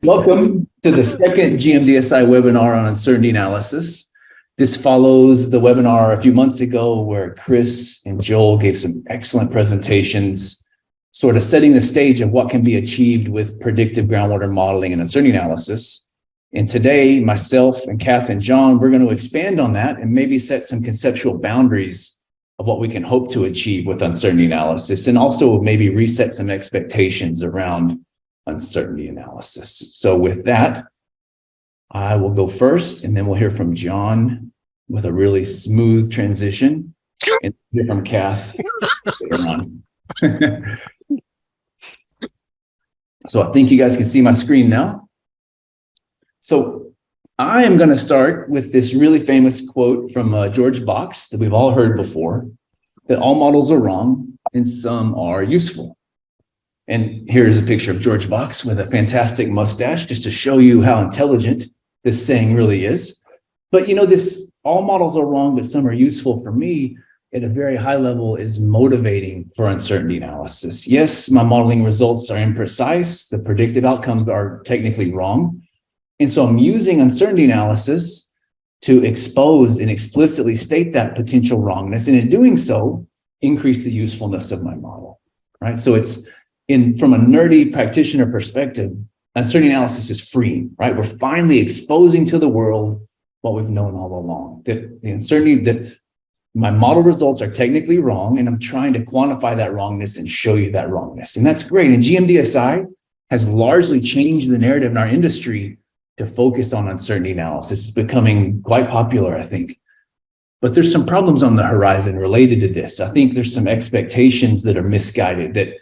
Welcome to the second GMDSI webinar on uncertainty analysis. This follows the webinar a few months ago where Chris and Joel gave some excellent presentations, sort of setting the stage of what can be achieved with predictive groundwater modeling and uncertainty analysis. And today, myself and Kath and John, we're going to expand on that and maybe set some conceptual boundaries of what we can hope to achieve with uncertainty analysis, and also maybe reset some expectations around uncertainty analysis. So with that, I will go first, and then we'll hear from John with a really smooth transition, and hear from Kath later on. So I think you guys can see my screen now. So I am going to start with this really famous quote from George Box that we've all heard before, that all models are wrong and some are useful. And here's a picture of George Box with a fantastic mustache, just to show you how intelligent this saying really is. But you know, this all models are wrong, but some are useful, for me at a very high level is motivating for uncertainty analysis. Yes, my modeling results are imprecise. The predictive outcomes are technically wrong. And so I'm using uncertainty analysis to expose and explicitly state that potential wrongness. And in doing so, increase the usefulness of my model, right? So it's from a nerdy practitioner perspective, uncertainty analysis is freeing, right? We're finally exposing to the world what we've known all along, that the uncertainty, that my model results are technically wrong, and I'm trying to quantify that wrongness and show you that wrongness. And that's great. And GMDSI has largely changed the narrative in our industry to focus on uncertainty analysis. It's becoming quite popular, I think. But there's some problems on the horizon related to this. I think there's some expectations that are misguided, that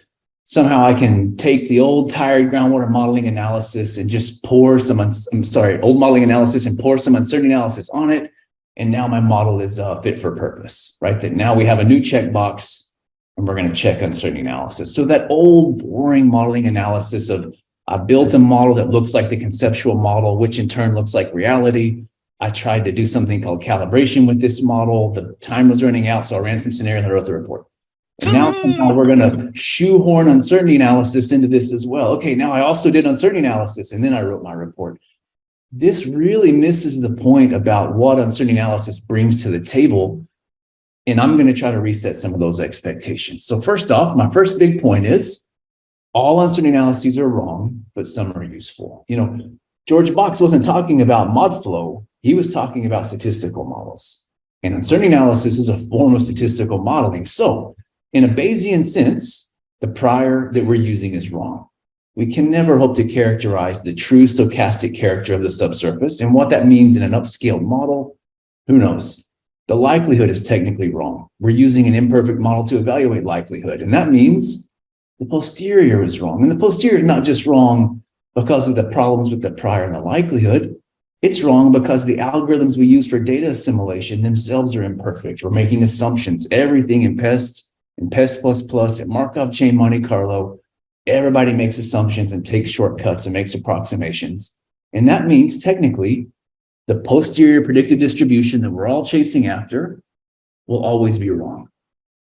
somehow I can take the old tired groundwater modeling analysis and just pour some, old modeling analysis and pour some uncertainty analysis on it. And now my model is fit for purpose, right? That now we have a new checkbox and we're going to check uncertainty analysis. So that old boring modeling analysis of I built a model that looks like the conceptual model, which in turn looks like reality. I tried to do something called calibration with this model. The time was running out, so I ran some scenarios and I wrote the report. And now we're going to shoehorn uncertainty analysis into this as well. Okay, now I also did uncertainty analysis, and then I wrote my report. This really misses the point about what uncertainty analysis brings to the table, and I'm going to try to reset some of those expectations. So first off, my first big point is all uncertainty analyses are wrong, but some are useful. You know, George Box wasn't talking about mod flow. He was talking about statistical models. And uncertainty analysis is a form of statistical modeling. So in a Bayesian sense, the prior that we're using is wrong. We can never hope to characterize the true stochastic character of the subsurface. And what that means in an upscaled model, who knows? The likelihood is technically wrong. We're using an imperfect model to evaluate likelihood. And that means the posterior is wrong. And the posterior is not just wrong because of the problems with the prior and the likelihood. It's wrong because the algorithms we use for data assimilation themselves are imperfect. We're making assumptions. Everything in PEST, in PEST++, at Markov chain Monte Carlo, everybody makes assumptions and takes shortcuts and makes approximations. And that means technically the posterior predictive distribution that we're all chasing after will always be wrong.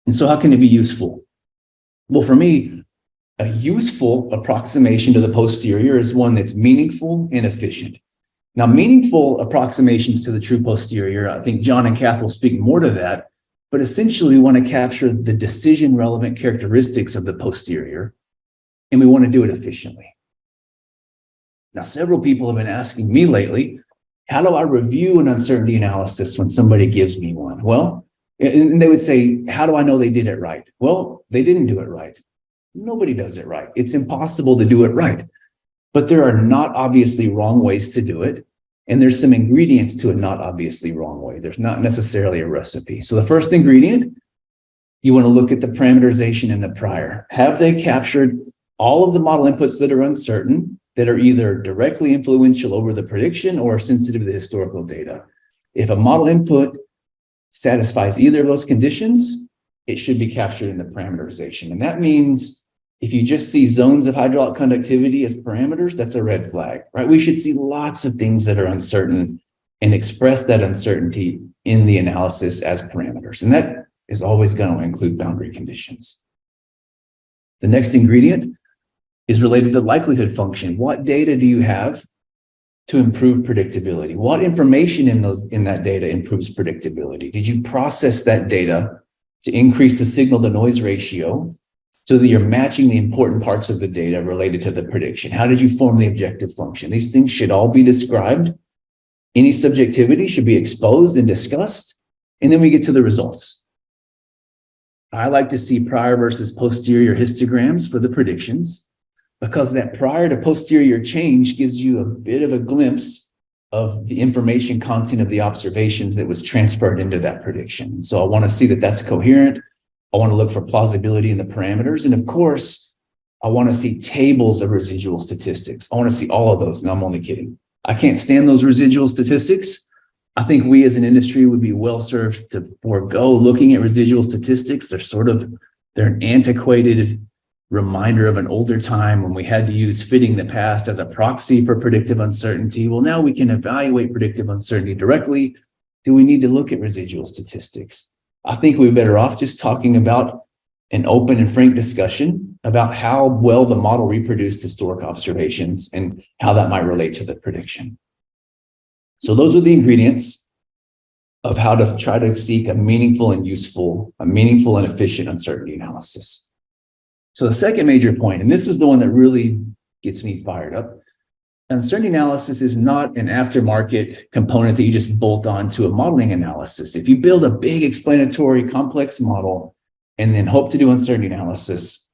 And so how can it be useful? Well, for me, a useful approximation to the posterior is one that's meaningful and efficient. Now, meaningful approximations to the true posterior, I think John and Kath will speak more to that, but essentially we want to capture the decision-relevant characteristics of the posterior, and we want to do it efficiently. Now, several people have been asking me lately, how do I review an uncertainty analysis when somebody gives me one? Well, and they would say, how do I know they did it right? Well, they didn't do it right. Nobody does it right. It's impossible to do it right. But there are not obviously wrong ways to do it. And there's some ingredients to a not obviously wrong way. There's not necessarily a recipe. So the first ingredient, you want to look at the parameterization in the prior. Have they captured all of the model inputs that are uncertain, that are either directly influential over the prediction or sensitive to the historical data? If a model input satisfies either of those conditions, it should be captured in the parameterization. And that means if you just see zones of hydraulic conductivity as parameters, that's a red flag, right? We should see lots of things that are uncertain and express that uncertainty in the analysis as parameters. And that is always going to include boundary conditions. The next ingredient is related to the likelihood function. What data do you have to improve predictability? What information in that data improves predictability? Did you process that data to increase the signal to noise ratio so that you're matching the important parts of the data related to the prediction? How did you form the objective function? These things should all be described. Any subjectivity should be exposed and discussed. And then we get to the results. I like to see prior versus posterior histograms for the predictions, because that prior to posterior change gives you a bit of a glimpse of the information content of the observations that was transferred into that prediction. So I want to see that that's coherent. I want to look for plausibility in the parameters. And of course, I want to see tables of residual statistics. I want to see all of those. No, I'm only kidding. I can't stand those residual statistics. I think we as an industry would be well served to forego looking at residual statistics. They're an antiquated reminder of an older time when we had to use fitting the past as a proxy for predictive uncertainty. Well, now we can evaluate predictive uncertainty directly. Do we need to look at residual statistics? I think we're better off just talking about an open and frank discussion about how well the model reproduced historic observations and how that might relate to the prediction. So those are the ingredients of how to try to seek a meaningful and efficient uncertainty analysis. So the second major point, and this is the one that really gets me fired up, uncertainty analysis is not an aftermarket component that you just bolt on to a modeling analysis. If you build a big explanatory complex model and then hope to do uncertainty analysis,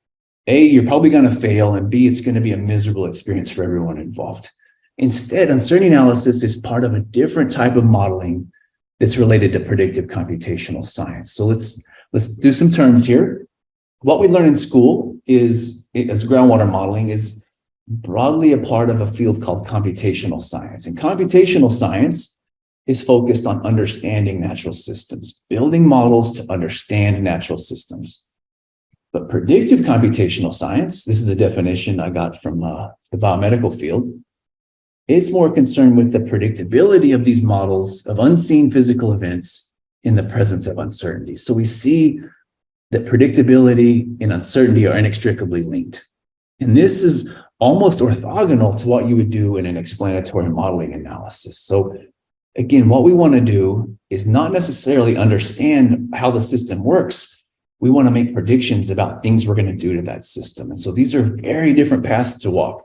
A, you're probably going to fail, and B, it's going to be a miserable experience for everyone involved. Instead, uncertainty analysis is part of a different type of modeling that's related to predictive computational science. So let's do some terms here. What we learn in school is, as groundwater modeling, is broadly a part of a field called computational science. And computational science is focused on understanding natural systems, building models to understand natural systems. But predictive computational science, this is a definition I got from the biomedical field, it's more concerned with the predictability of these models of unseen physical events in the presence of uncertainty. So we see that predictability and uncertainty are inextricably linked. And this is almost orthogonal to what you would do in an explanatory modeling analysis. So again, what we want to do is not necessarily understand how the system works. We want to make predictions about things we're going to do to that system. And so these are very different paths to walk.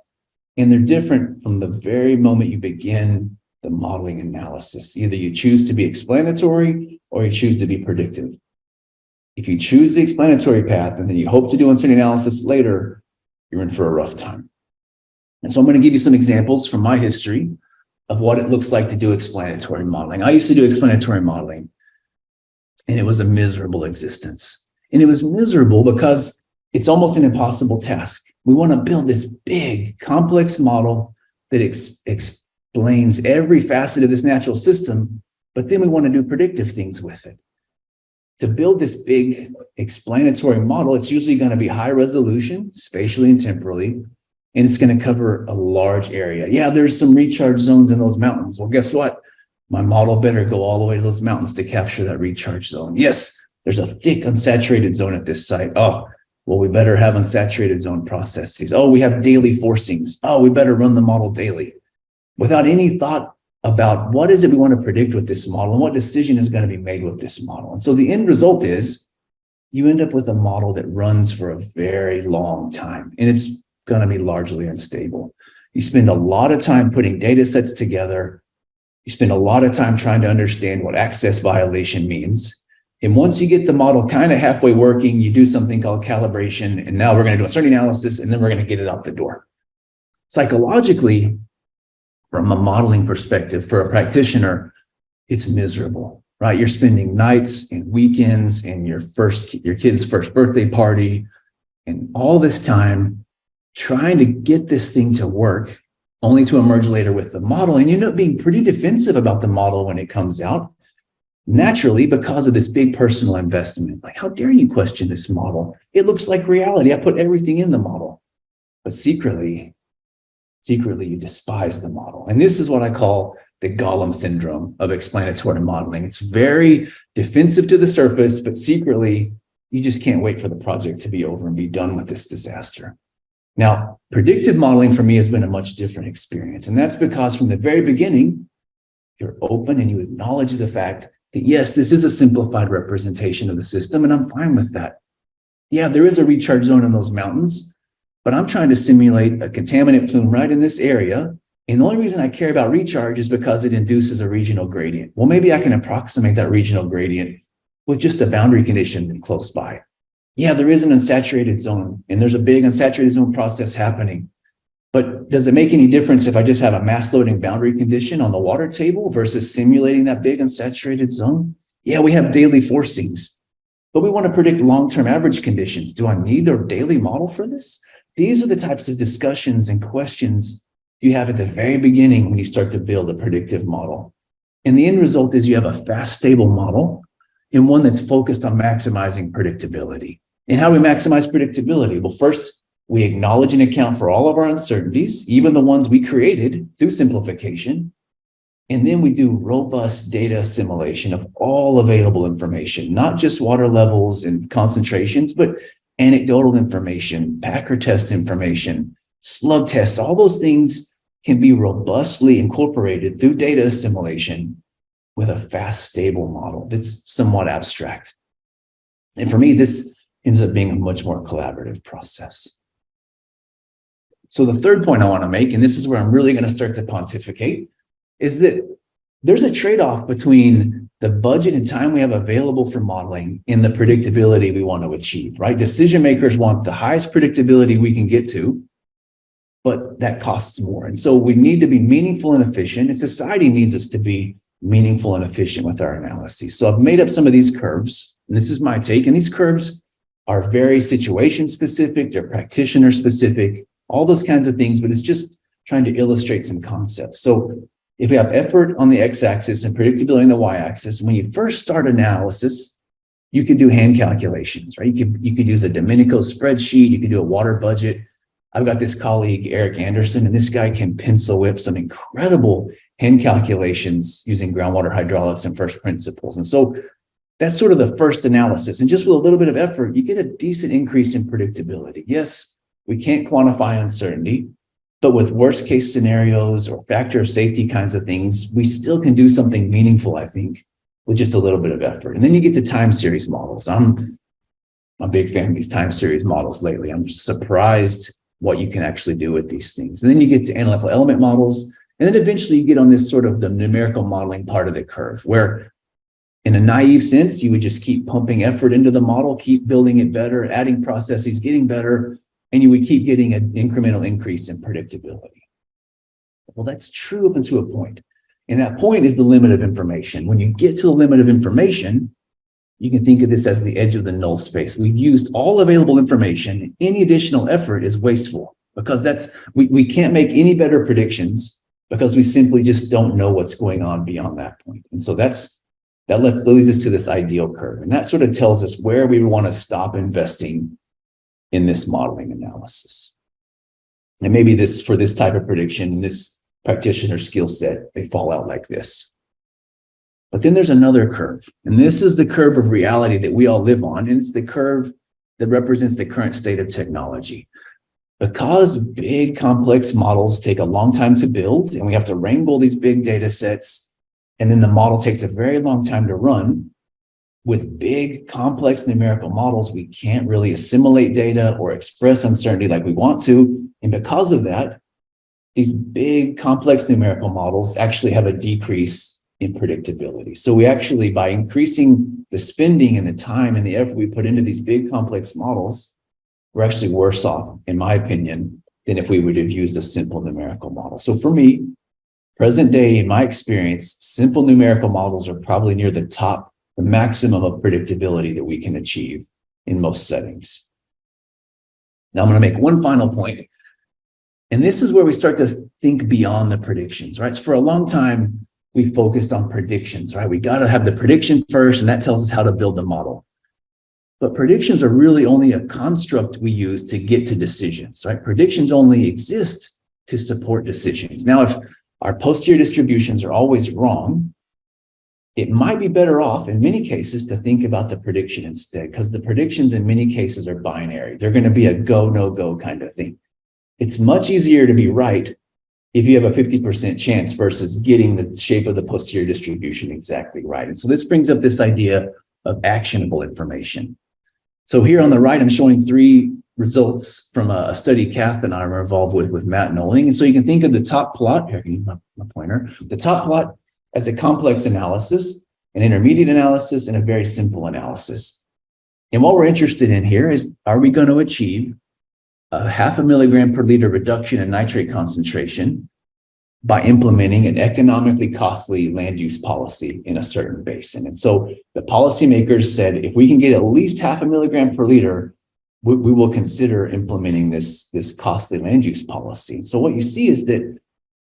And they're different from the very moment you begin the modeling analysis. Either you choose to be explanatory or you choose to be predictive. If you choose the explanatory path and then you hope to do uncertainty analysis later, you're in for a rough time. And so I'm going to give you some examples from my history of what it looks like to do explanatory modeling. I used to do explanatory modeling, and it was a miserable existence. And it was miserable because it's almost an impossible task. We want to build this big, complex model that explains every facet of this natural system, but then we want to do predictive things with it. To build this big explanatory model, it's usually going to be high resolution, spatially and temporally, and it's going to cover a large area. Yeah, there's some recharge zones in those mountains. Well, guess what? My model better go all the way to those mountains to capture that recharge zone. Yes, there's a thick unsaturated zone at this site. Oh, well, we better have unsaturated zone processes. Oh, we have daily forcings. Oh, we better run the model daily. Without any thought about what is it we want to predict with this model and what decision is going to be made with this model. And so the end result is you end up with a model that runs for a very long time, and it's going to be largely unstable. You spend a lot of time putting data sets together. You spend a lot of time trying to understand what access violation means. And once you get the model kind of halfway working, you do something called calibration, and now we're going to do uncertainty analysis, and then we're going to get it out the door. Psychologically, from a modeling perspective, for a practitioner, it's miserable, right? You're spending nights and weekends and your kid's first birthday party and all this time trying to get this thing to work, only to emerge later with the model. And you end up being pretty defensive about the model when it comes out, naturally, because of this big personal investment. Like, how dare you question this model? It looks like reality. I put everything in the model. But secretly, you despise the model. And this is what I call the Gollum syndrome of explanatory modeling. It's very defensive to the surface, but secretly, you just can't wait for the project to be over and be done with this disaster. Now, predictive modeling for me has been a much different experience. And that's because from the very beginning, you're open and you acknowledge the fact that, yes, this is a simplified representation of the system, and I'm fine with that. Yeah, there is a recharge zone in those mountains, but I'm trying to simulate a contaminant plume right in this area. And the only reason I care about recharge is because it induces a regional gradient. Well, maybe I can approximate that regional gradient with just a boundary condition close by. Yeah, there is an unsaturated zone, and there's a big unsaturated zone process happening. But does it make any difference if I just have a mass loading boundary condition on the water table versus simulating that big unsaturated zone? Yeah, we have daily forcings, but we want to predict long-term average conditions. Do I need a daily model for this? These are the types of discussions and questions you have at the very beginning when you start to build a predictive model. And the end result is you have a fast, stable model and one that's focused on maximizing predictability. And how do we maximize predictability? Well, first, we acknowledge and account for all of our uncertainties, even the ones we created through simplification. And then we do robust data assimilation of all available information, not just water levels and concentrations, but anecdotal information, Packer test information, slug tests. All those things can be robustly incorporated through data assimilation with a fast, stable model that's somewhat abstract. And for me, this ends up being a much more collaborative process. So the third point I want to make, and this is where I'm really going to start to pontificate, is that there's a trade-off between the budget and time we have available for modeling and the predictability we want to achieve, right? Decision makers want the highest predictability we can get to, but that costs more. And so we need to be meaningful and efficient, and society needs us to be meaningful and efficient with our analyses. So I've made up some of these curves, and this is my take, and these curves are very situation specific, they're practitioner specific, all those kinds of things, but it's just trying to illustrate some concepts. So if we have effort on the x-axis and predictability on the y-axis, when you first start analysis, you can do hand calculations, right? You could use a Domenico spreadsheet, you could do a water budget. I've got this colleague, Eric Anderson, and this guy can pencil whip some incredible hand calculations using groundwater hydraulics and first principles. And so that's sort of the first analysis. And just with a little bit of effort, you get a decent increase in predictability. Yes, we can't quantify uncertainty, but with worst case scenarios or factor of safety kinds of things, we still can do something meaningful, I think, with just a little bit of effort. And then you get the time series models. I'm a big fan of these time series models lately. I'm surprised what you can actually do with these things. And then you get to analytical element models. And then eventually you get on this sort of the numerical modeling part of the curve, where in a naive sense, you would just keep pumping effort into the model, keep building it better, adding processes, getting better, and you would keep getting an incremental increase in predictability. Well, that's true up until a point. And that point is the limit of information. When you get to the limit of information, you can think of this as the edge of the null space. We've used all available information. Any additional effort is wasteful because we can't make any better predictions because we simply just don't know what's going on beyond that point. And so that leads us to this ideal curve. And that sort of tells us where we want to stop investing in this modeling analysis. And maybe for this type of prediction, this practitioner skill set, they fall out like this. But then there's another curve, and this is the curve of reality that we all live on, and it's the curve that represents the current state of technology. Because big complex models take a long time to build, and we have to wrangle these big data sets, and then the model takes a very long time to run. With big, complex numerical models, we can't really assimilate data or express uncertainty like we want to. And because of that, these big, complex numerical models actually have a decrease in predictability. So we actually, by increasing the spending and the time and the effort we put into these big, complex models, we're actually worse off, in my opinion, than if we would have used a simple numerical model. So for me, present day, in my experience, simple numerical models are probably near the top, the maximum of predictability that we can achieve in most settings. Now I'm going to make one final point, and this is where we start to think beyond the predictions, right? So for a long time, we focused on predictions, right? We got to have the prediction first, and that tells us how to build the model. But predictions are really only a construct we use to get to decisions, right? Predictions only exist to support decisions. Now, if our posterior distributions are always wrong, it might be better off in many cases to think about the prediction instead, because the predictions in many cases are binary. They're going to be a go, no go kind of thing. it's much easier to be right if you have a 50% chance versus getting the shape of the posterior distribution exactly right. And so this brings up this idea of actionable information. So here on the right, I'm showing 3 results from a study Kath and I were involved with Matt Knowling. And so you can think of the top plot, here I can use my pointer, the top plot as a complex analysis, an intermediate analysis, and a very simple analysis. And what we're interested in here is, are we going to achieve a 0.5 milligram per liter reduction in nitrate concentration by implementing an economically costly land use policy in a certain basin? And so the policymakers said, if we can get at least 0.5 milligram per liter, we will consider implementing this costly land use policy. And so what you see is that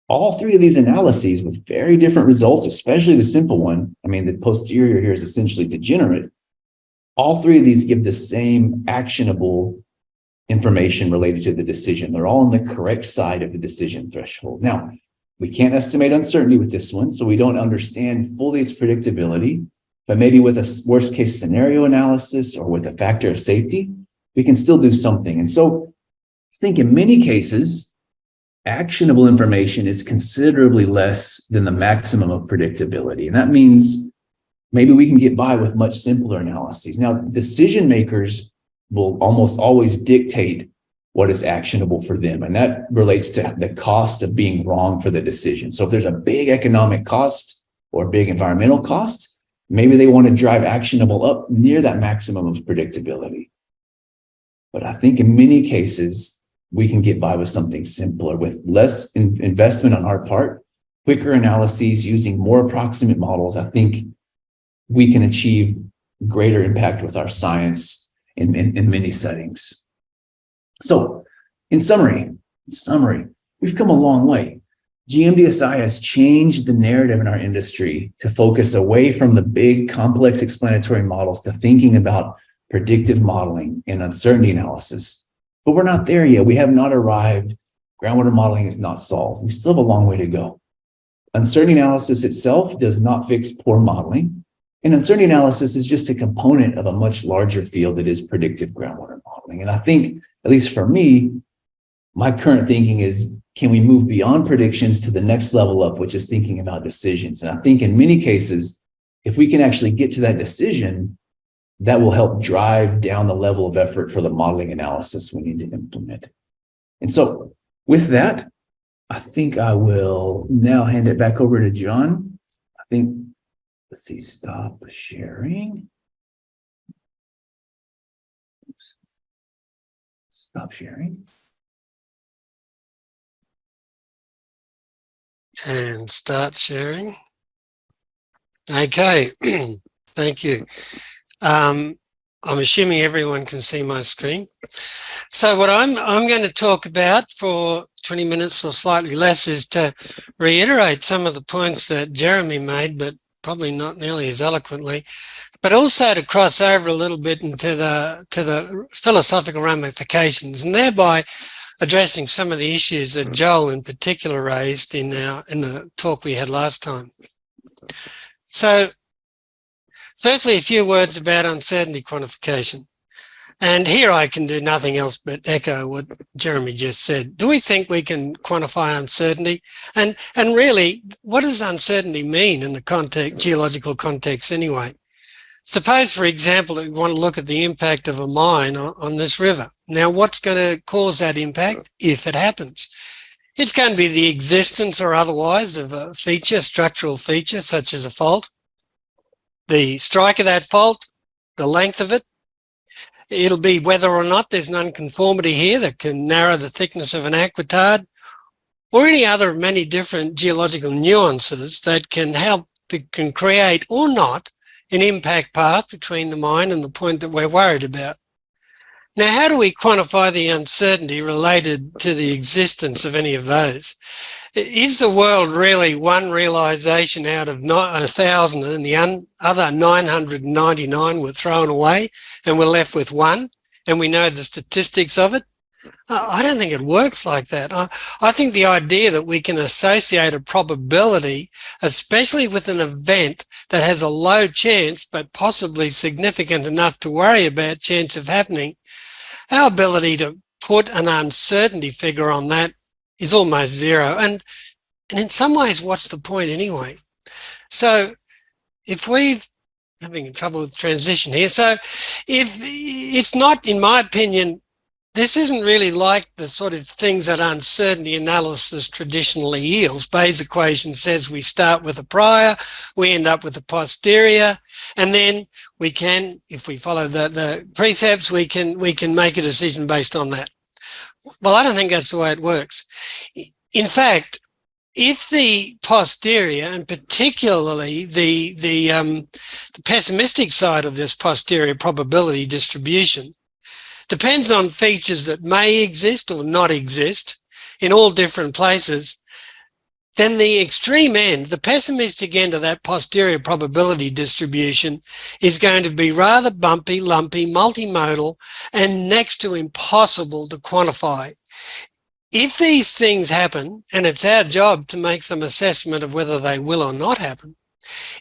all 3 of these analyses with very different results, especially the simple one, I mean, the posterior here is essentially degenerate. All 3 of these give the same actionable information related to the decision. They're all on the correct side of the decision threshold. Now, we can't estimate uncertainty with this one, so we don't understand fully its predictability, but maybe with a worst case scenario analysis or with a factor of safety, we can still do something. And so I think in many cases, actionable information is considerably less than the maximum of predictability. And that means maybe we can get by with much simpler analyses. Now, decision makers will almost always dictate what is actionable for them. And that relates to the cost of being wrong for the decision. So if there's a big economic cost or a big environmental cost, maybe they want to drive actionable up near that maximum of predictability. But I think in many cases, we can get by with something simpler, with less investment on our part, quicker analyses, using more approximate models. I think we can achieve greater impact with our science in many settings. So in summary, we've come a long way. GMDSI has changed the narrative in our industry to focus away from the big, complex explanatory models to thinking about predictive modeling and uncertainty analysis. But we're not there yet. We have not arrived. Groundwater modeling is not solved. We still have a long way to go. Uncertainty analysis itself does not fix poor modeling. And uncertainty analysis is just a component of a much larger field that is predictive groundwater modeling. And I think, at least for me, my current thinking is, can we move beyond predictions to the next level up, which is thinking about decisions? And I think in many cases, if we can actually get to that decision, that will help drive down the level of effort for the modeling analysis we need to implement. And so with that, I think I will now hand it back over to John. I think, let's see, stop sharing. Oops. Stop sharing. And start sharing. Okay, thank you. I'm assuming everyone can see my screen. So what I'm going to talk about for 20 minutes or slightly less is to reiterate some of the points that Jeremy made, but probably not nearly as eloquently, but also to cross over a little bit into the philosophical ramifications, and thereby addressing some of the issues that Joel in particular raised in the talk we had last time. So firstly, a few words about uncertainty quantification. And here I can do nothing else but echo what Jeremy just said. Do we think we can quantify uncertainty? And really, what does uncertainty mean in the geological context anyway? Suppose, for example, that we want to look at the impact of a mine on this river. Now, what's going to cause that impact if it happens? It's going to be the existence or otherwise of a feature, structural feature, such as a fault, the strike of that fault, the length of it. It'll be whether or not there's an unconformity here that can narrow the thickness of an aquitard, or any other many different geological nuances that can can create or not an impact path between the mine and the point that we're worried about. Now, how do we quantify the uncertainty related to the existence of any of those? Is the world really one realisation out of 1,000 and the other 999 were thrown away and we're left with one and we know the statistics of it? I don't think it works like that. I think the idea that we can associate a probability, especially with an event that has a low chance but possibly significant enough to worry about chance of happening, our ability to put an uncertainty figure on that is almost zero. And in some ways, what's the point anyway? So if we've having trouble with transition here. So if it's not, in my opinion, this isn't really like the sort of things that uncertainty analysis traditionally yields. Bayes' equation says we start with a prior, we end up with a posterior, and then we can, if we follow the precepts, we can make a decision based on that. Well, I don't think that's the way it works. In fact, if the posterior, and particularly the pessimistic side of this posterior probability distribution, depends on features that may exist or not exist in all different places, then the extreme end, the pessimistic end of that posterior probability distribution is going to be rather bumpy, lumpy, multimodal, and next to impossible to quantify. If these things happen, and it's our job to make some assessment of whether they will or not happen,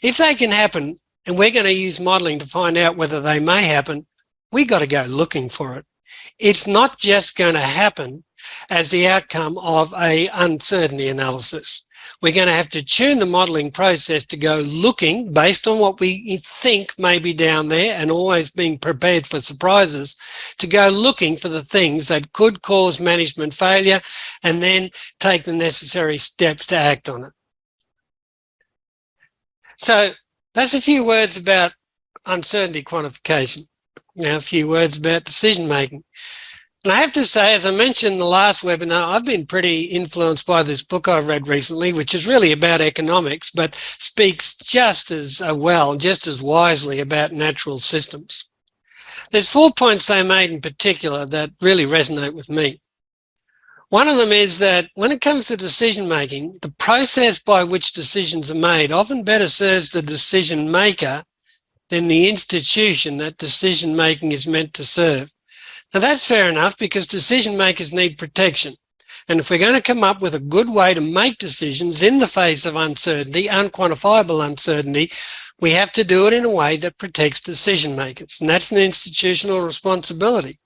if they can happen, and we're going to use modelling to find out whether they may happen, we got to go looking for it. It's not just going to happen as the outcome of a uncertainty analysis. We're going to have to tune the modelling process to go looking based on what we think may be down there, and always being prepared for surprises, to go looking for the things that could cause management failure and then take the necessary steps to act on it. So that's a few words about uncertainty quantification. Now, a few words about decision making. And I have to say, as I mentioned in the last webinar, I've been pretty influenced by this book I've read recently, which is really about economics, but speaks just as well, just as wisely about natural systems. There's 4 points they made in particular that really resonate with me. One of them is that when it comes to decision making, the process by which decisions are made often better serves the decision maker than the institution that decision making is meant to serve. Now that's fair enough, because decision makers need protection. And if we're going to come up with a good way to make decisions in the face of uncertainty, unquantifiable uncertainty, we have to do it in a way that protects decision makers. And that's an institutional responsibility.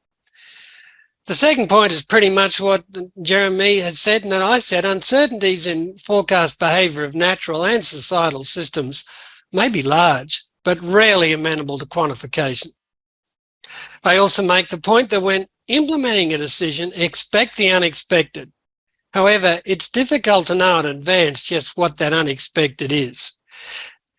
The second point is pretty much what Jeremy has said and that I said. Uncertainties in forecast behaviour of natural and societal systems may be large, but rarely amenable to quantification. I also make the point that when implementing a decision, expect the unexpected. However, it's difficult to know in advance just what that unexpected is.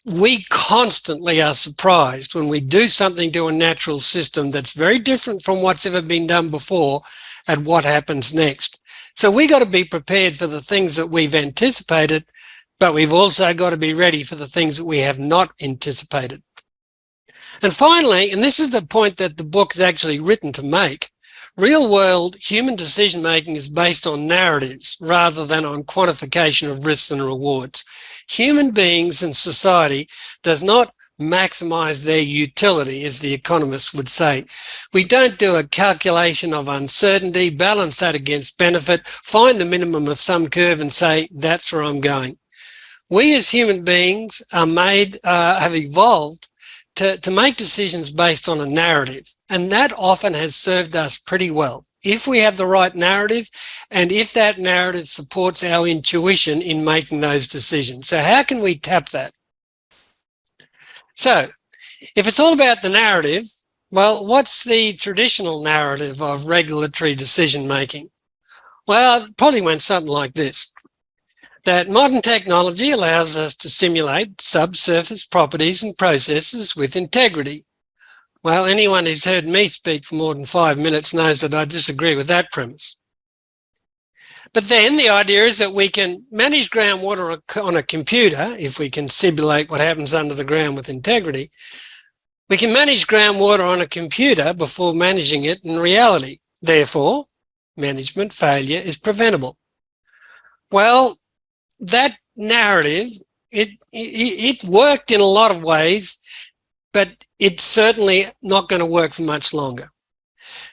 We constantly are surprised when we do something to a natural system that's very different from what's ever been done before, at what happens next. So we got to be prepared for the things that we've anticipated, but we've also got to be ready for the things that we have not anticipated. And finally, and this is the point that the book is actually written to make, real-world human decision-making is based on narratives rather than on quantification of risks and rewards. Human beings and society does not maximize their utility, as the economists would say. We don't do a calculation of uncertainty, balance that against benefit, find the minimum of some curve and say, that's where I'm going. We as human beings have evolved to make decisions based on a narrative, and that often has served us pretty well. If we have the right narrative, and if that narrative supports our intuition in making those decisions. So how can we tap that? So if it's all about the narrative, well, what's the traditional narrative of regulatory decision making? Well, it probably went something like this. That modern technology allows us to simulate subsurface properties and processes with integrity. Well, anyone who's heard me speak for more than 5 minutes knows that I disagree with that premise. But then the idea is that we can manage groundwater on a computer, if we can simulate what happens under the ground with integrity. We can manage groundwater on a computer before managing it in reality. Therefore, management failure is preventable. Well, that narrative, it worked in a lot of ways, but it's certainly not going to work for much longer.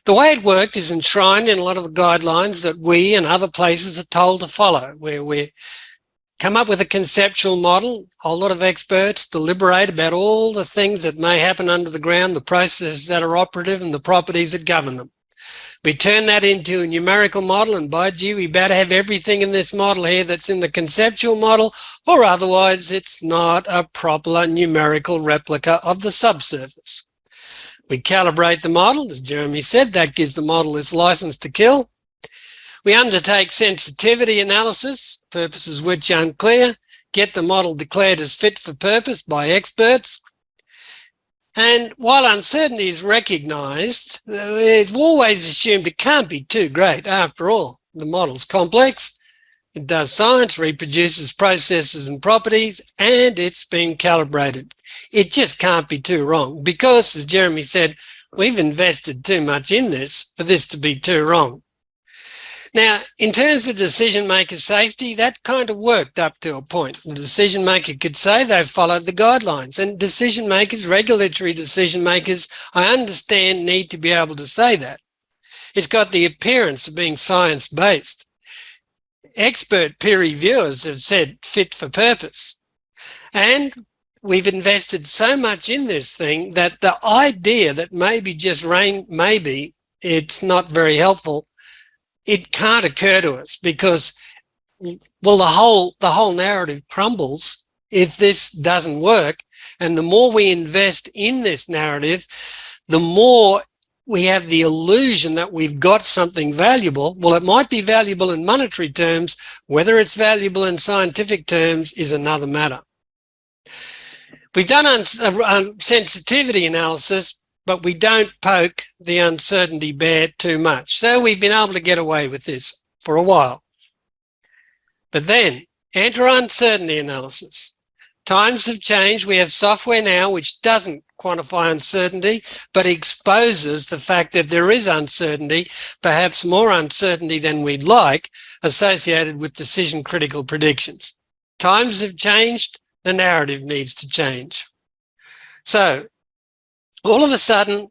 The way it worked is enshrined in a lot of the guidelines that we and other places are told to follow, where we come up with a conceptual model, a whole lot of experts deliberate about all the things that may happen under the ground, the processes that are operative and the properties that govern them. We turn that into a numerical model, and by gee, we better have everything in this model here that's in the conceptual model, or otherwise it's not a proper numerical replica of the subsurface. We calibrate the model, as Jeremy said, that gives the model its license to kill. We undertake sensitivity analysis, purposes which are unclear, get the model declared as fit for purpose by experts. And while uncertainty is recognised, it's always assumed it can't be too great. After all, the model's complex, it does science, reproduces processes and properties, and it's been calibrated. It just can't be too wrong because, as Jeremy said, we've invested too much in this for this to be too wrong. Now, in terms of decision maker safety, that kind of worked up to a point. The decision maker could say they've followed the guidelines, and decision makers, regulatory decision makers, I understand, need to be able to say that. It's got the appearance of being science-based. Expert peer reviewers have said fit for purpose. And we've invested so much in this thing that the idea that maybe it's not very helpful, it can't occur to us because, well, the whole narrative crumbles if this doesn't work. And the more we invest in this narrative, the more we have the illusion that we've got something valuable. Well, it might be valuable in monetary terms. Whether it's valuable in scientific terms is another matter. We've done sensitivity analysis, but we don't poke the uncertainty bear too much. So we've been able to get away with this for a while. But then enter uncertainty analysis. Times have changed. We have software now which doesn't quantify uncertainty, but exposes the fact that there is uncertainty, perhaps more uncertainty than we'd like, associated with decision critical predictions. Times have changed. The narrative needs to change. So all of a sudden,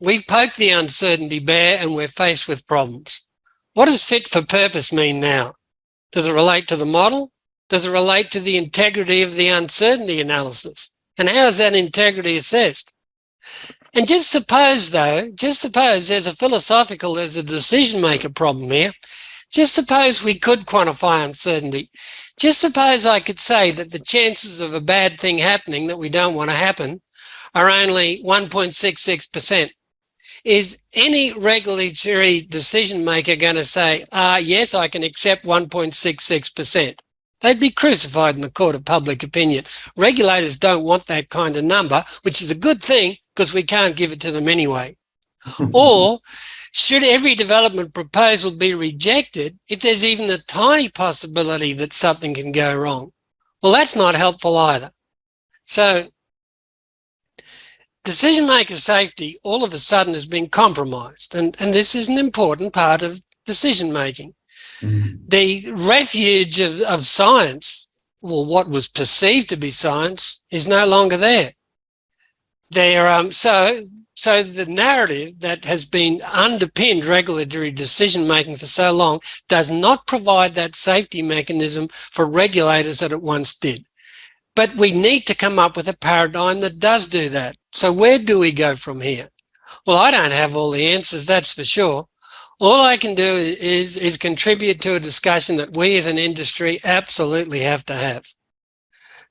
we've poked the uncertainty bear and we're faced with problems. What does fit for purpose mean now? Does it relate to the model? Does it relate to the integrity of the uncertainty analysis? And how is that integrity assessed? And just suppose there's a decision maker problem here. Just suppose we could quantify uncertainty. Just suppose I could say that the chances of a bad thing happening that we don't want to happen are only 1.66%. Is any regulatory decision maker going to say, yes, I can accept 1.66%? They'd be crucified in the court of public opinion. Regulators don't want that kind of number, which is a good thing because we can't give it to them anyway. Or should every development proposal be rejected if there's even a tiny possibility that something can go wrong? Well, that's not helpful either. So decision maker safety all of a sudden has been compromised. And this is an important part of decision making. The refuge of science, well, what was perceived to be science, is no longer there. So the narrative that has been underpinned regulatory decision making for so long does not provide that safety mechanism for regulators that it once did. But we need to come up with a paradigm that does do that. So where do we go from here? Well, I don't have all the answers, that's for sure. All I can do is contribute to a discussion that we as an industry absolutely have to have.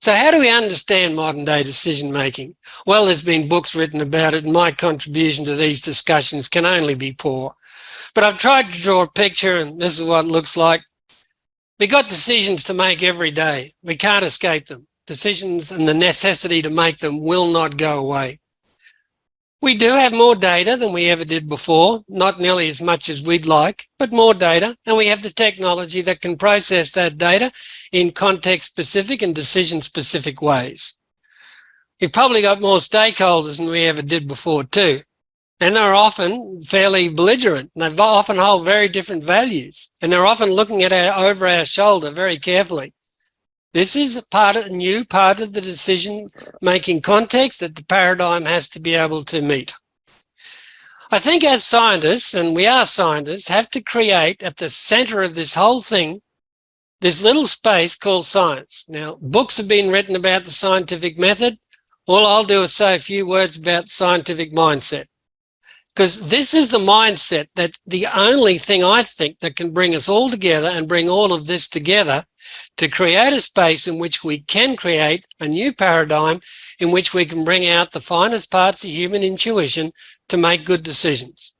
So how do we understand modern day decision making? Well, there's been books written about it, and my contribution to these discussions can only be poor. But I've tried to draw a picture, and this is what it looks like. We've got decisions to make every day. We can't escape them. Decisions and the necessity to make them will not go away. We do have more data than we ever did before, not nearly as much as we'd like, but more data. And we have the technology that can process that data in context-specific and decision-specific ways. We've probably got more stakeholders than we ever did before too. And they're often fairly belligerent. And they often hold very different values. And they're often looking at over our shoulder very carefully. This is a new part of the decision-making context that the paradigm has to be able to meet. I think as scientists, and we are scientists, have to create at the center of this whole thing, this little space called science. Now, books have been written about the scientific method. All I'll do is say a few words about scientific mindset. Because this is the mindset that the only thing I think that can bring us all together and bring all of this together to create a space in which we can create a new paradigm in which we can bring out the finest parts of human intuition to make good decisions.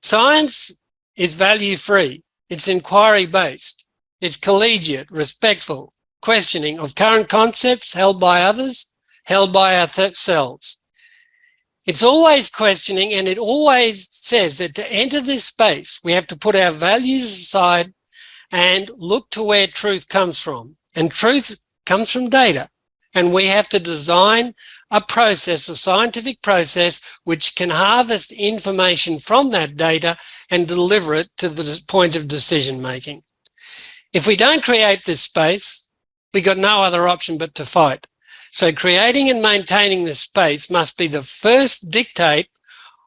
Science is value-free. It's inquiry-based. It's collegiate, respectful, questioning of current concepts held by others, held by ourselves. It's always questioning, and it always says that to enter this space, we have to put our values aside and look to where truth comes from. And truth comes from data. And we have to design a process, a scientific process, which can harvest information from that data and deliver it to the point of decision making. If we don't create this space, we've got no other option but to fight. So creating and maintaining this space must be the first dictate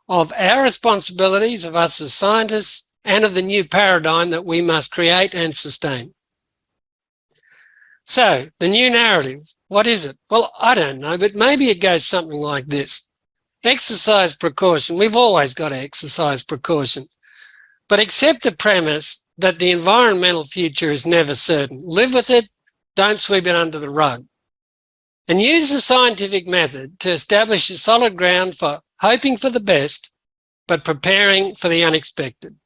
of our responsibilities of us as scientists and of the new paradigm that we must create and sustain. So the new narrative, what is it? Well, I don't know, but maybe it goes something like this. Exercise precaution. We've always got to exercise precaution, but accept the premise that the environmental future is never certain. Live with it. Don't sweep it under the rug. And use the scientific method to establish a solid ground for hoping for the best, but preparing for the unexpected.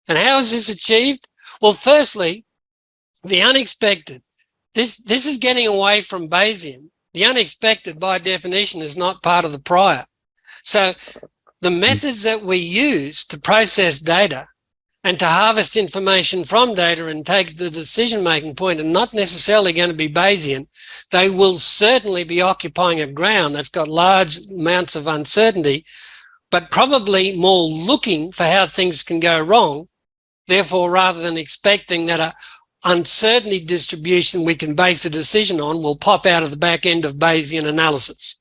And how is this achieved? Well, firstly, the unexpected. This is getting away from Bayesian. The unexpected, by definition, is not part of the prior. So the methods that we use to process data and to harvest information from data and take the decision-making point are not necessarily going to be Bayesian. They will certainly be occupying a ground that's got large amounts of uncertainty, but probably more looking for how things can go wrong. Therefore, rather than expecting that a uncertainty distribution we can base a decision on will pop out of the back end of Bayesian analysis.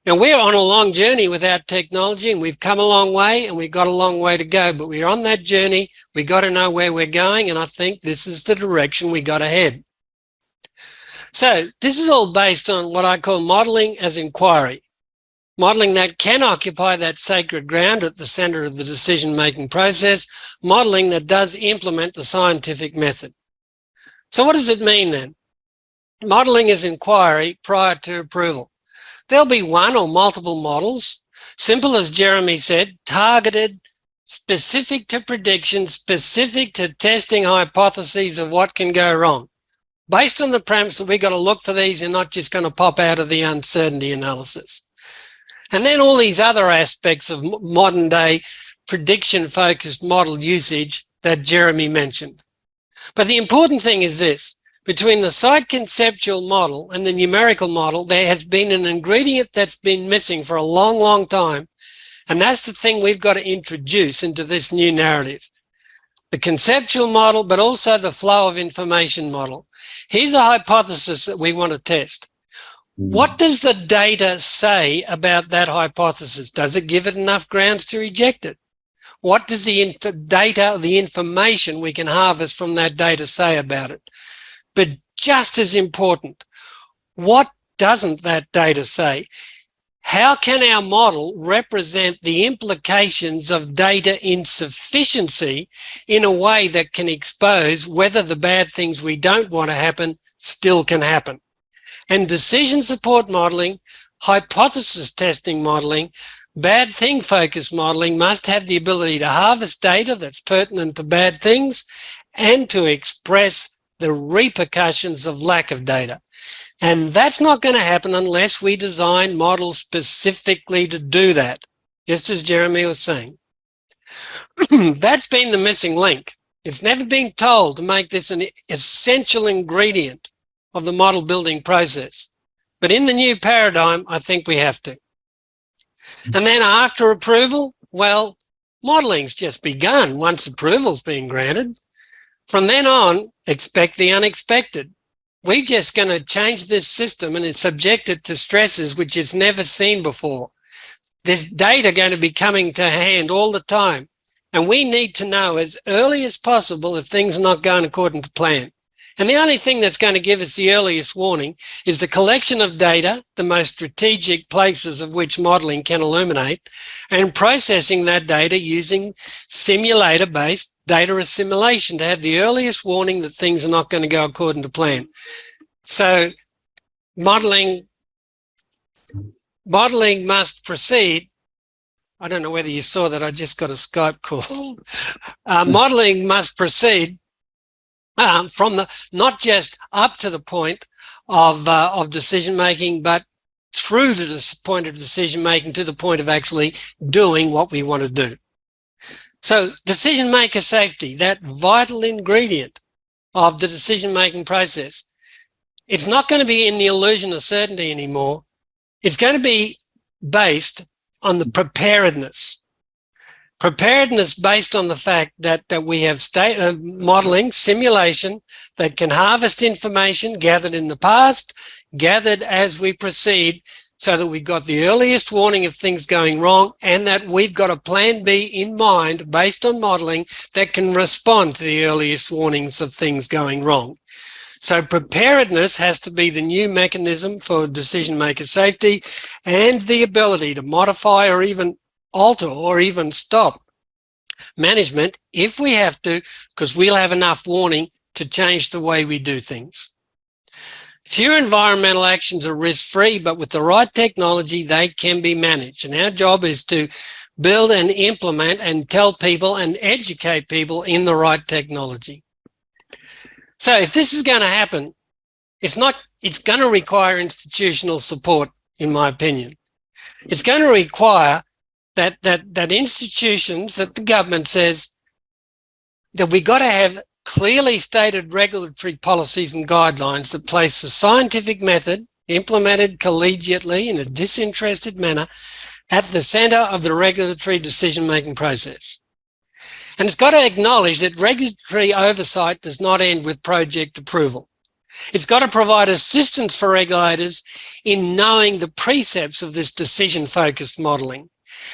Now, we're on a long journey with our technology, and we've come a long way, and we've got a long way to go, but we're on that journey. We got to know where we're going, and I think this is the direction we got to head. So this is all based on what I call modeling as inquiry, modeling that can occupy that sacred ground at the center of the decision-making process, modeling that does implement the scientific method. So what does it mean then? Modeling as inquiry prior to approval. There'll be one or multiple models, simple as Jeremy said, targeted, specific to prediction, specific to testing hypotheses of what can go wrong. Based on the premise that we've got to look for these and not just going to pop out of the uncertainty analysis. And then all these other aspects of modern day prediction-focused model usage that Jeremy mentioned. But the important thing is this. Between the site conceptual model and the numerical model, there has been an ingredient that's been missing for a long, long time. And that's the thing we've got to introduce into this new narrative. The conceptual model, but also the flow of information model. Here's a hypothesis that we want to test. What does the data say about that hypothesis? Does it give it enough grounds to reject it? What does the data, the information we can harvest from that data say about it? But just as important, what doesn't that data say? How can our model represent the implications of data insufficiency in a way that can expose whether the bad things we don't want to happen still can happen? And decision support modeling, hypothesis testing modeling, bad thing focused modeling must have the ability to harvest data that's pertinent to bad things and to express the repercussions of lack of data. And that's not going to happen unless we design models specifically to do that, just as Jeremy was saying. That's been the missing link. It's never been told to make this an essential ingredient of the model building process. But in the new paradigm, I think we have to. And then after approval, well, modeling's just begun once approval's been granted. From then on, expect the unexpected. We're just going to change this system and subject it to stresses which it's never seen before. There's data going to be coming to hand all the time. And we need to know as early as possible if things are not going according to plan. And the only thing that's going to give us the earliest warning is the collection of data, the most strategic places of which modelling can illuminate, and processing that data using simulator-based data assimilation to have the earliest warning that things are not going to go according to plan. So modelling must proceed. I don't know whether you saw that. I just got a Skype call. Modelling must proceed from the not just up to the point of decision making, but through to the point of decision making to the point of actually doing what we want to do. So decision maker safety, that vital ingredient of the decision making process, it's not going to be in the illusion of certainty anymore. It's going to be based on the preparedness based on the fact that we have modelling, simulation that can harvest information gathered in the past, gathered as we proceed, so that we've got the earliest warning of things going wrong, and that we've got a plan B in mind based on modelling that can respond to the earliest warnings of things going wrong. So preparedness has to be the new mechanism for decision maker safety, and the ability to modify or even alter or even stop management if we have to, because we'll have enough warning to change the way we do things. Few environmental actions are risk-free, but with the right technology, they can be managed. And our job is to build and implement and tell people and educate people in the right technology. So if this is going to happen, it's going to require institutional support, in my opinion. It's going to require that institutions, that the government says that we got to have clearly stated regulatory policies and guidelines that place the scientific method implemented collegiately in a disinterested manner at the centre of the regulatory decision-making process. And it's got to acknowledge that regulatory oversight does not end with project approval. It's got to provide assistance for regulators in knowing the precepts of this decision-focused modelling,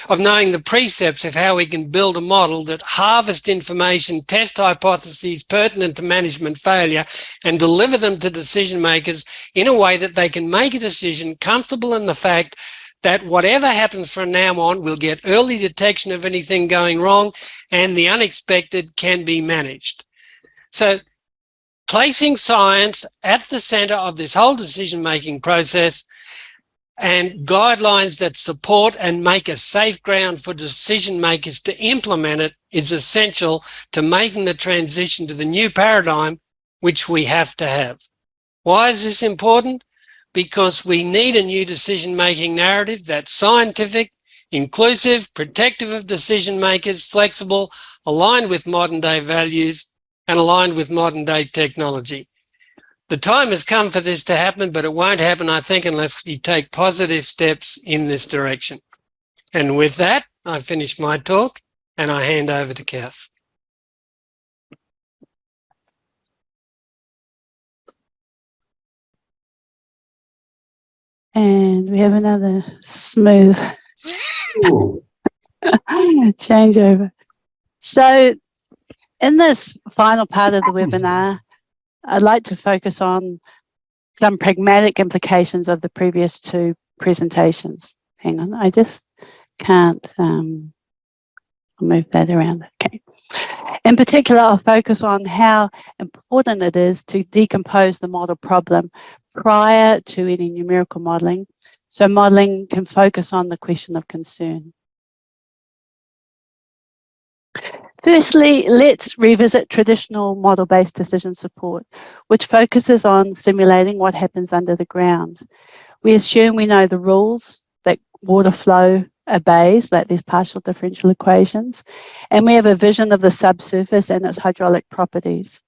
of knowing the precepts of how we can build a model that harvest information, test hypotheses pertinent to management failure, and deliver them to decision makers in a way that they can make a decision comfortable in the fact that whatever happens from now on, we'll get early detection of anything going wrong, and the unexpected can be managed. So placing science at the centre of this whole decision-making process and guidelines that support and make a safe ground for decision makers to implement it is essential to making the transition to the new paradigm, which we have to have. Why is this important? Because we need a new decision-making narrative that's scientific, inclusive, protective of decision makers, flexible, aligned with modern-day values, and aligned with modern-day technology. The time has come for this to happen, but it won't happen, I think, unless we take positive steps in this direction. And with that, I finish my talk and I hand over to Kath. And we have another smooth changeover. So in this final part of the webinar, I'd like to focus on some pragmatic implications of the previous two presentations. Hang on, I just can't move that around. Okay. In particular, I'll focus on how important it is to decompose the model problem prior to any numerical modelling, so modelling can focus on the question of concern. Firstly, let's revisit traditional model-based decision support, which focuses on simulating what happens under the ground. We assume we know the rules that water flow obeys, like these partial differential equations, and we have a vision of the subsurface and its hydraulic properties.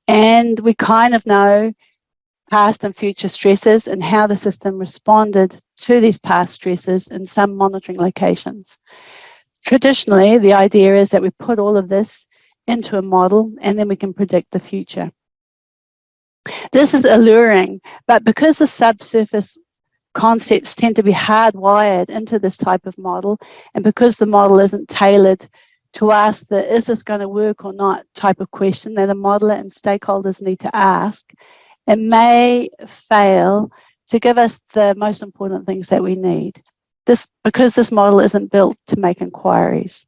And we kind of know past and future stresses and how the system responded to these past stresses in some monitoring locations. Traditionally, the idea is that we put all of this into a model and then we can predict the future. This is alluring, but because the subsurface concepts tend to be hardwired into this type of model, and because the model isn't tailored to ask the is this going to work or not type of question that a modeler and stakeholders need to ask, it may fail to give us the most important things that we need. Because this model isn't built to make inquiries.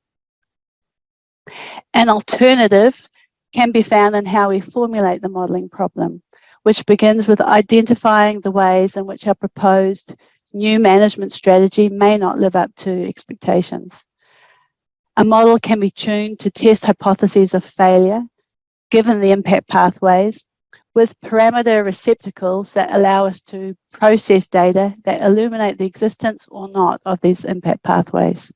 An alternative can be found in how we formulate the modelling problem, which begins with identifying the ways in which our proposed new management strategy may not live up to expectations. A model can be tuned to test hypotheses of failure, given the impact pathways, with parameter receptacles that allow us to process data that illuminate the existence or not of these impact pathways.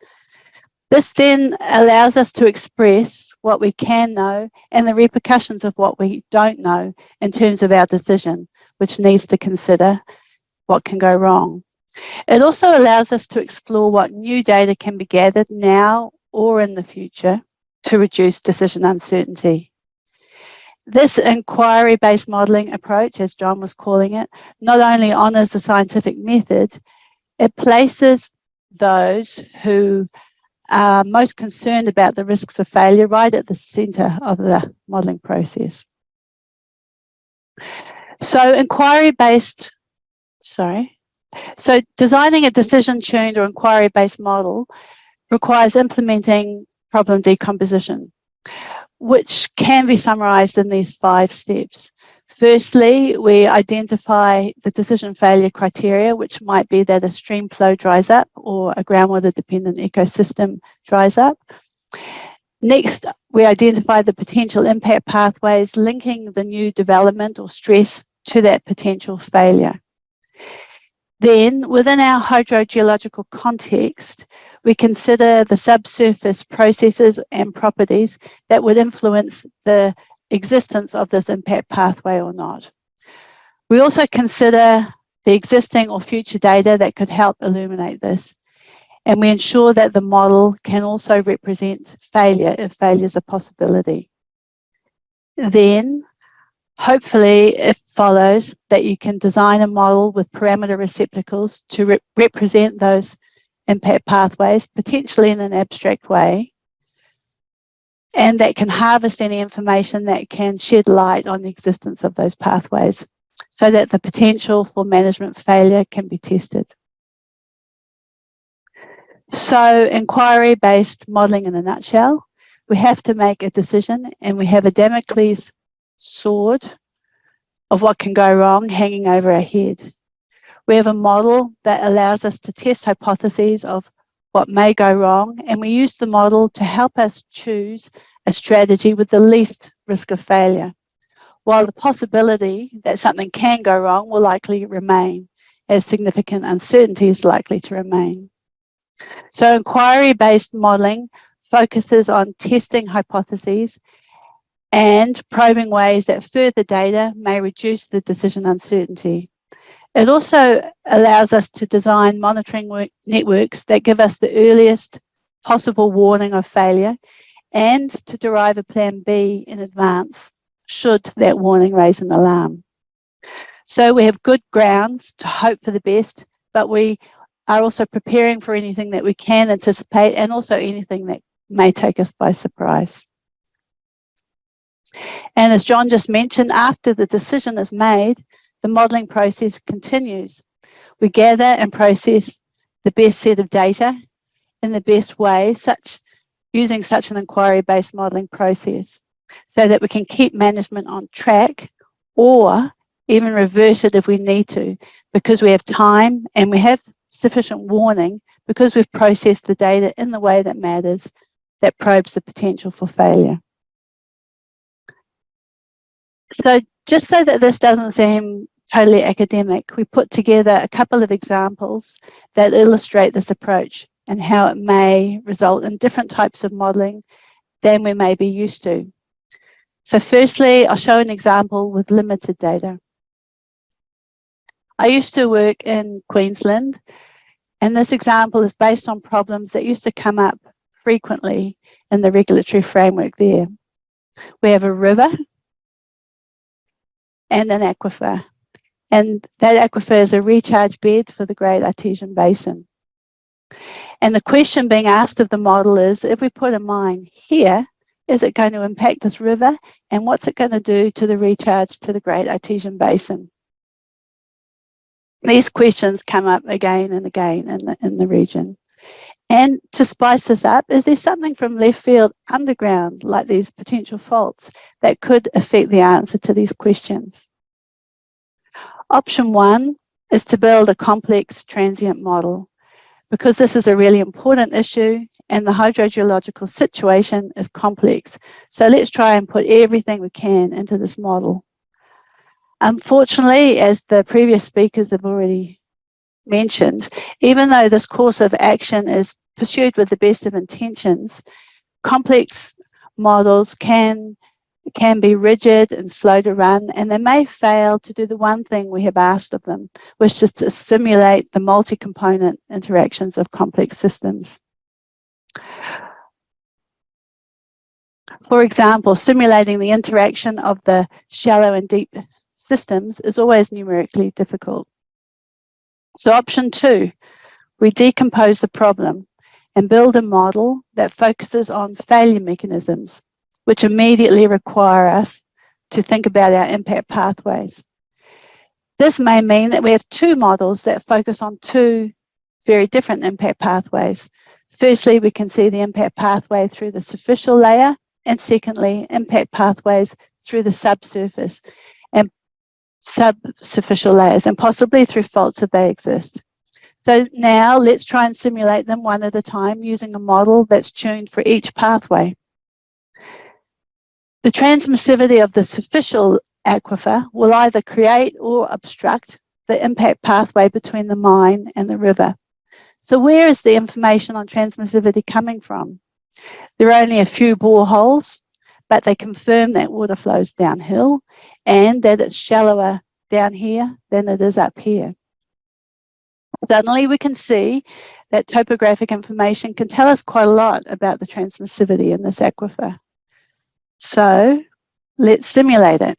This then allows us to express what we can know and the repercussions of what we don't know in terms of our decision, which needs to consider what can go wrong. It also allows us to explore what new data can be gathered now or in the future to reduce decision uncertainty. This inquiry-based modelling approach, as John was calling it, not only honours the scientific method, it places those who are most concerned about the risks of failure right at the centre of the modelling process. So designing a decision-tuned or inquiry-based model requires implementing problem decomposition, which can be summarised in these 5 steps. Firstly, we identify the decision failure criteria, which might be that a stream flow dries up or a groundwater-dependent ecosystem dries up. Next, we identify the potential impact pathways linking the new development or stress to that potential failure. Then, within our hydrogeological context, we consider the subsurface processes and properties that would influence the existence of this impact pathway or not. We also consider the existing or future data that could help illuminate this, and we ensure that the model can also represent failure if failure is a possibility. Then, hopefully, it follows that you can design a model with parameter receptacles to represent those impact pathways, potentially in an abstract way, and that can harvest any information that can shed light on the existence of those pathways so that the potential for management failure can be tested. So, inquiry-based modelling in a nutshell, we have to make a decision and we have a Damocles sword of what can go wrong hanging over our head. We have a model that allows us to test hypotheses of what may go wrong, and we use the model to help us choose a strategy with the least risk of failure, while the possibility that something can go wrong will likely remain, as significant uncertainty is likely to remain. So inquiry-based modelling focuses on testing hypotheses and probing ways that further data may reduce the decision uncertainty. It also allows us to design monitoring networks that give us the earliest possible warning of failure and to derive a plan B in advance should that warning raise an alarm. So we have good grounds to hope for the best, but we are also preparing for anything that we can anticipate and also anything that may take us by surprise. And as John just mentioned, after the decision is made, the modelling process continues. We gather and process the best set of data in the best way, using such an inquiry-based modelling process, so that we can keep management on track or even reverse it if we need to, because we have time and we have sufficient warning because we've processed the data in the way that matters, that probes the potential for failure. So just so that this doesn't seem totally academic, we put together a couple of examples that illustrate this approach and how it may result in different types of modelling than we may be used to. So firstly, I'll show an example with limited data. I used to work in Queensland, and this example is based on problems that used to come up frequently in the regulatory framework there. We have a river and an aquifer, and that aquifer is a recharge bed for the Great Artesian Basin. And the question being asked of the model is, if we put a mine here, is it going to impact this river? And what's it going to do to the recharge to the Great Artesian Basin? These questions come up again and again in the region. And to spice this up, is there something from left field underground, like these potential faults, that could affect the answer to these questions? Option 1 is to build a complex transient model, because this is a really important issue and the hydrogeological situation is complex. So let's try and put everything we can into this model. Unfortunately, as the previous speakers have already mentioned, even though this course of action is pursued with the best of intentions, complex models can be rigid and slow to run, and they may fail to do the one thing we have asked of them, which is to simulate the multi-component interactions of complex systems. For example, simulating the interaction of the shallow and deep systems is always numerically difficult. So option 2, we decompose the problem and build a model that focuses on failure mechanisms, which immediately require us to think about our impact pathways. This may mean that we have 2 models that focus on 2 very different impact pathways. Firstly, we can see the impact pathway through the superficial layer, and secondly, impact pathways through the subsurface and subsurficial layers, and possibly through faults if they exist. So now let's try and simulate them one at a time using a model that's tuned for each pathway. The transmissivity of the superficial aquifer will either create or obstruct the impact pathway between the mine and the river. So where is the information on transmissivity coming from? There are only a few boreholes, but they confirm that water flows downhill and that it's shallower down here than it is up here. Suddenly we can see that topographic information can tell us quite a lot about the transmissivity in this aquifer. So let's simulate it.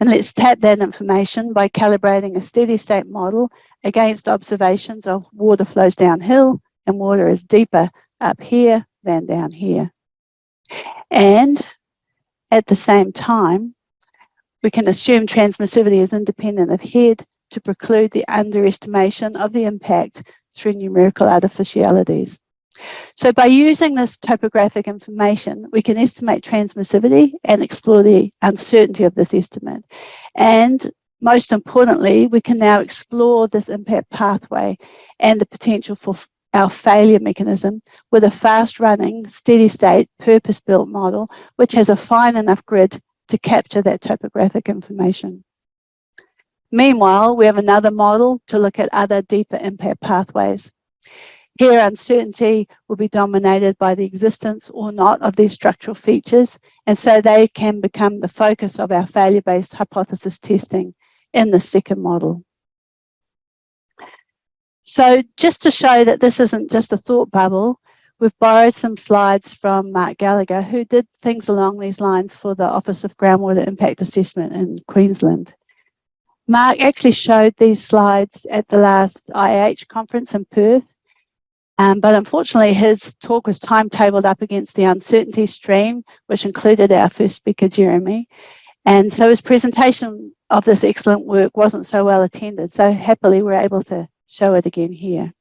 And let's tap that information by calibrating a steady state model against observations of water flows downhill and water is deeper up here than down here. And at the same time, we can assume transmissivity is independent of head to preclude the underestimation of the impact through numerical artificialities. So by using this topographic information, we can estimate transmissivity and explore the uncertainty of this estimate. And most importantly, we can now explore this impact pathway and the potential for our failure mechanism with a fast-running, steady-state, purpose-built model, which has a fine enough grid to capture that topographic information. Meanwhile, we have another model to look at other deeper impact pathways. Here, uncertainty will be dominated by the existence or not of these structural features, and so they can become the focus of our failure-based hypothesis testing in the second model. So just to show that this isn't just a thought bubble, we've borrowed some slides from Mark Gallagher, who did things along these lines for the Office of Groundwater Impact Assessment in Queensland. Mark actually showed these slides at the last IH conference in Perth, but unfortunately his talk was timetabled up against the uncertainty stream, which included our first speaker, Jeremy. And so his presentation of this excellent work wasn't so well attended. So happily we're able to show it again here.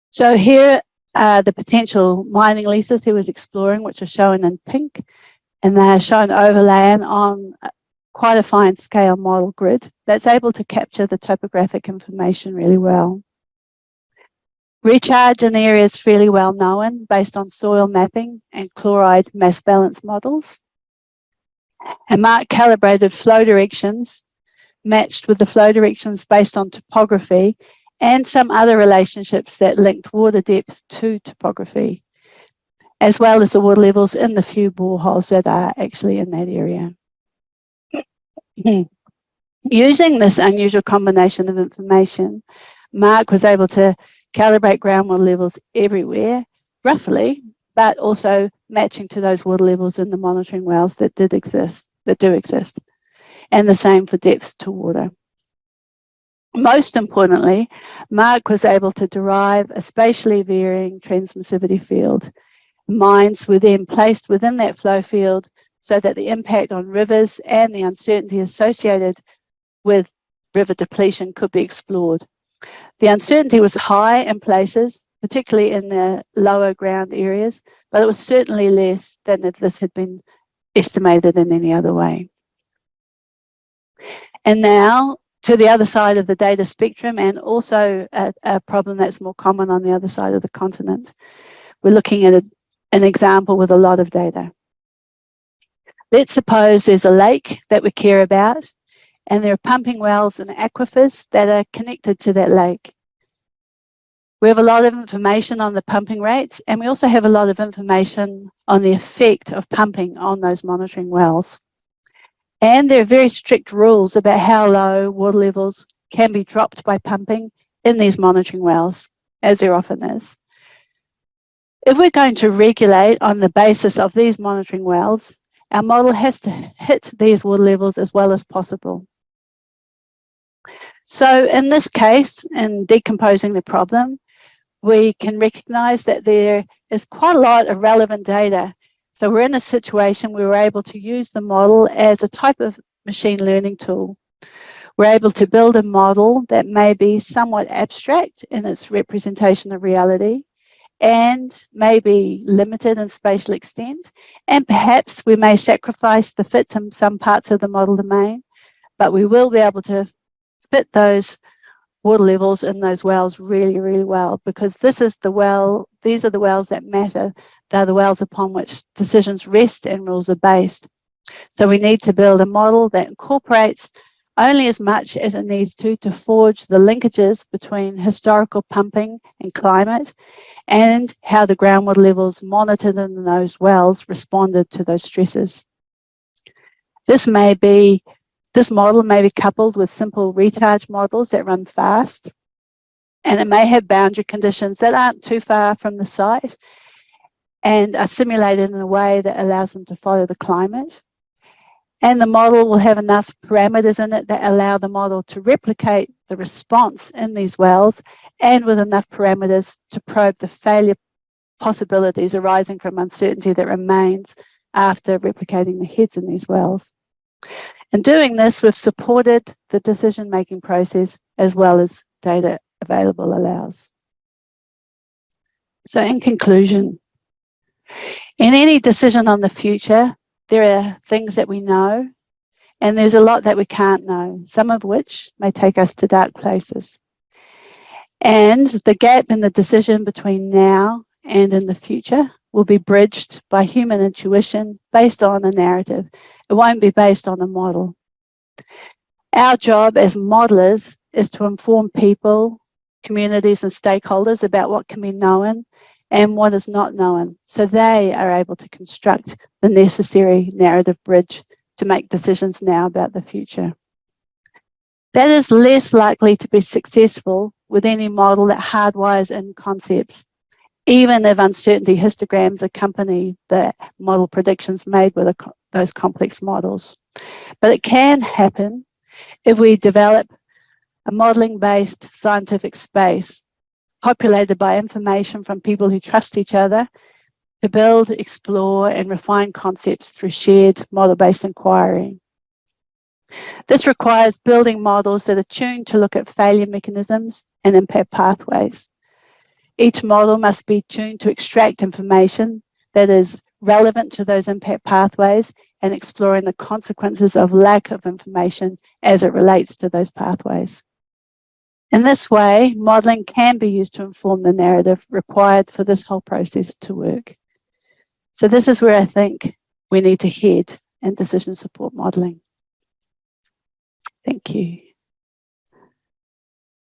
So here are the potential mining leases he was exploring, which are shown in pink, and they're shown overlain on quite a fine scale model grid that's able to capture the topographic information really well. Recharge in the area is fairly well known based on soil mapping and chloride mass balance models. And Mark calibrated flow directions matched with the flow directions based on topography and some other relationships that linked water depth to topography, as well as the water levels in the few boreholes that are actually in that area. Using this unusual combination of information, Mark was able to calibrate groundwater levels everywhere, roughly, but also matching to those water levels in the monitoring wells that do exist, and the same for depth to water. Most importantly, Mark was able to derive a spatially varying transmissivity field. Mines were then placed within that flow field so that the impact on rivers and the uncertainty associated with river depletion could be explored. The uncertainty was high in places, particularly in the lower ground areas, but it was certainly less than if this had been estimated in any other way. And now to the other side of the data spectrum, and also a problem that's more common on the other side of the continent. We're looking at an example with a lot of data. Let's suppose there's a lake that we care about, and there are pumping wells and aquifers that are connected to that lake. We have a lot of information on the pumping rates, and we also have a lot of information on the effect of pumping on those monitoring wells. And there are very strict rules about how low water levels can be dropped by pumping in these monitoring wells, as there often is. If we're going to regulate on the basis of these monitoring wells, our model has to hit these water levels as well as possible. So in this case, in decomposing the problem, we can recognize that there is quite a lot of relevant data. So we're in a situation where we're able to use the model as a type of machine learning tool. We're able to build a model that may be somewhat abstract in its representation of reality and may be limited in spatial extent. And perhaps we may sacrifice the fits in some parts of the model domain, but we will be able to fit those water levels in those wells really, really well, because these are the wells that matter. They're the wells upon which decisions rest and rules are based. So we need to build a model that incorporates only as much as it needs to forge the linkages between historical pumping and climate, and how the groundwater levels monitored in those wells responded to those stresses. This model may be coupled with simple recharge models that run fast, and it may have boundary conditions that aren't too far from the site and are simulated in a way that allows them to follow the climate. And the model will have enough parameters in it that allow the model to replicate the response in these wells, and with enough parameters to probe the failure possibilities arising from uncertainty that remains after replicating the heads in these wells. In doing this, we've supported the decision-making process as well as data available allows. So in conclusion, in any decision on the future, there are things that we know, and there's a lot that we can't know, some of which may take us to dark places. And the gap in the decision between now and in the future will be bridged by human intuition based on a narrative. It won't be based on a model. Our job as modelers is to inform people, communities, and stakeholders about what can be known and what is not known, so they are able to construct the necessary narrative bridge to make decisions now about the future. That is less likely to be successful with any model that hardwires in concepts, even if uncertainty histograms accompany the model predictions made with those complex models. But it can happen if we develop a modeling-based scientific space populated by information from people who trust each other to build, explore, and refine concepts through shared model-based inquiry. This requires building models that are tuned to look at failure mechanisms and impact pathways. Each model must be tuned to extract information that is relevant to those impact pathways and exploring the consequences of lack of information as it relates to those pathways. In this way, modelling can be used to inform the narrative required for this whole process to work. So this is where I think we need to head in decision support modelling. Thank you.